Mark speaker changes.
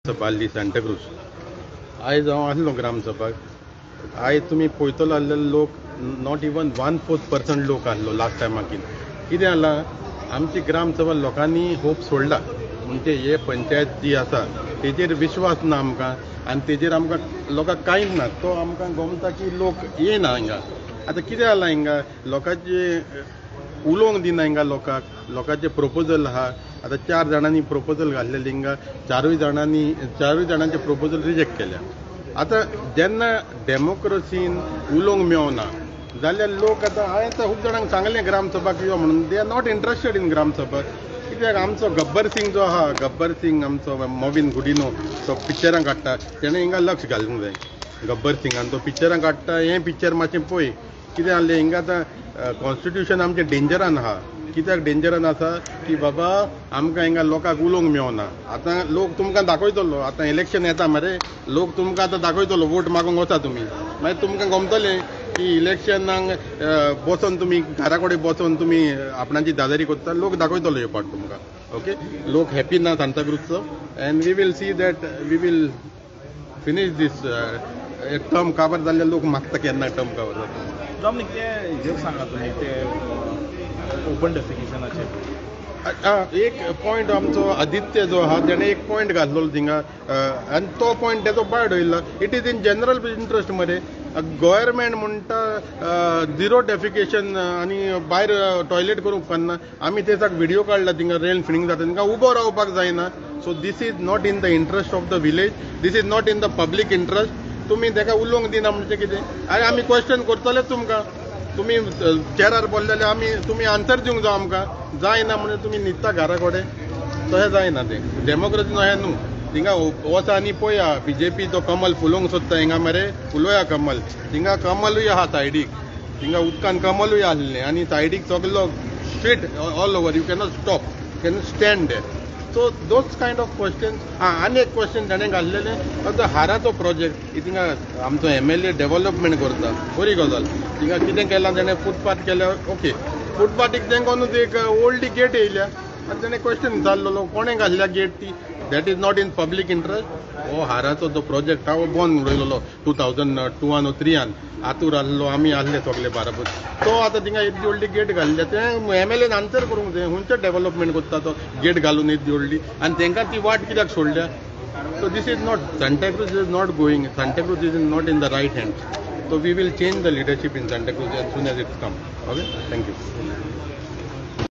Speaker 1: सभा आसली सांताक्रूज. आयज हांव आसलो ग्रामसभाक. आयज तुमी पळयतलो आसलेलो लोक नॉट इवन 1/4% लोक आसलो लास्ट टायमाकीन. कितें जालां, आमची ग्रामसभा लोकांनी होप सोडला. म्हणजे हे पंचायत जी आसा तेजेर विश्वास ना आमकां आनी तेजेर आमकां लोकांक कांयच ना. तो आमकां गमता की लोक येयना हिंगा. आतां कितें जालां हिंगा, लोकांचे उलोवंक दिना हिंगा लोकांचे प्रपोजल आहा. आतां 4 जाणांनी प्रपोजल घातलेले हिंगा, 4 जाणांचे प्रपोजल रिजेक्ट केल्या. आतां जेन्ना डेमोक्रेसीन उलोवंक मेळना जाल्यार लोक आतां हांवें खूब जाणांक सांगलें ग्रामसभाक यो म्हणून. They are not interested in gram sabha. कित्याक आमचो गब्बर सिंग जो आहा, गब्बर सिंग आमचो मोविन गुडिनो, तो पिक्चरां काडटा, तेणें हिंगा लक्ष घालूंक जाय. गब्बर सिंगान तो पिक्चरां काडटा, हें पिक्चर मातशें पळय. कितें जालें हिंगा आतां कॉन्स्टिट्यूशन आमचें डेंजरान आहा. कित्याक डेंजरान आसा की बाबा आमकां हिंगा लोकांक उलोवंक मेळना. आतां लोक तुमकां दाखयतलो, आतां इलेक्शन येता मरे, लोक तुमकां आतां दाखयतलो, वोट मागूंक वचा तुमी. मागीर तुमकां गमतलें की इलेक्शनाक बसोन तुमी घरा कडेन बसोन तुमी आपणाची दादारी करता. लोक दाखयतलो ह्यो पाट तुमकां. ओके, लोक हॅपी ना सांताक्रूजचो. And we will see that we will finish this term कवर जाल्यार लोक मागता केन्ना टर्म कवर जाता.
Speaker 2: डॉमिनिक, हे सांगा तुम्ही ते ओपन डेफिकेशनाचे.
Speaker 1: एक पॉयंट आमचो आदित्य जो आहा तेणें एक पॉयंट घातलो थिंगा, आनी तो पॉयंट तेजो भायर वयला. It is in general interest मरे. गव्हर्मेंट म्हणटा झिरो डेफिकेशन आनी भायर टॉयलेट करूंक उपकारना. आमी ते दिसाक व्हिडिओ काडला थिंगा रेन फिनींग जाता, तिंका उबो रावपाक जायना. So this is not in the interest of the village, this is not in the public interest. तुमी ताका उलोवंक दिना म्हणजे कितें? आनी आमी क्वेश्चन करतलेच तुमकां. तुमी चेरार बोल्ले जाल्यार तुमी आन्सर दिवंक जाय आमकां. जायना म्हणजे तुमी न्हिदता घरा कडेन. तशें जायना तें. डेमोक्रेसीन अशें न्हू. थिंगा वचा आनी पळया, BJP तो कमल फुलोवंक सोदता हिंगा मरे, फुलोया कमल. थिंगा कमलूय आहा सायडीक, थिंगा उदकान कमलूय आसलें आनी सायडीक सगलो street all over. You cannot stop, can stand there. So those kind of questions. आनी एक क्वेश्चन ताणें घातलेलें, तो हाराचो प्रोजेक्ट. थिंगा आमचो MLA डेव्हलपमेंट करता, बरी गजाल. थिंगा कितें केलां ताणें, फुटपाथ केल्या. ओके, फुटपाथीक तेंकोनूच एक ओल्ड गेट येयल्या आनी ताणें क्वेश्चन विचारलेलो, कोणें घातल्या गेट ती? That is not in public interest. हो हाराचो जो प्रोजेक्ट हांव बंद उडयलेलो 2002 वा 2003. आतूर आसलो, आमी आसले सगळे बाराबर. तो आतां थिंगा येदी व्हडली गेट घाल्ल्या. तें MLAन आन्सर करूंक जाय, खंयचें डेव्हलपमेंट करता तो गेट घालून येदी व्हडली, आनी तांकां ती वाट कित्याक सोडल्या? So this is not, Santacruz is not going, Santacruz is not in the right hand. So we will change the leadership in Santa Cruz as soon as it's come. Okay, thank you.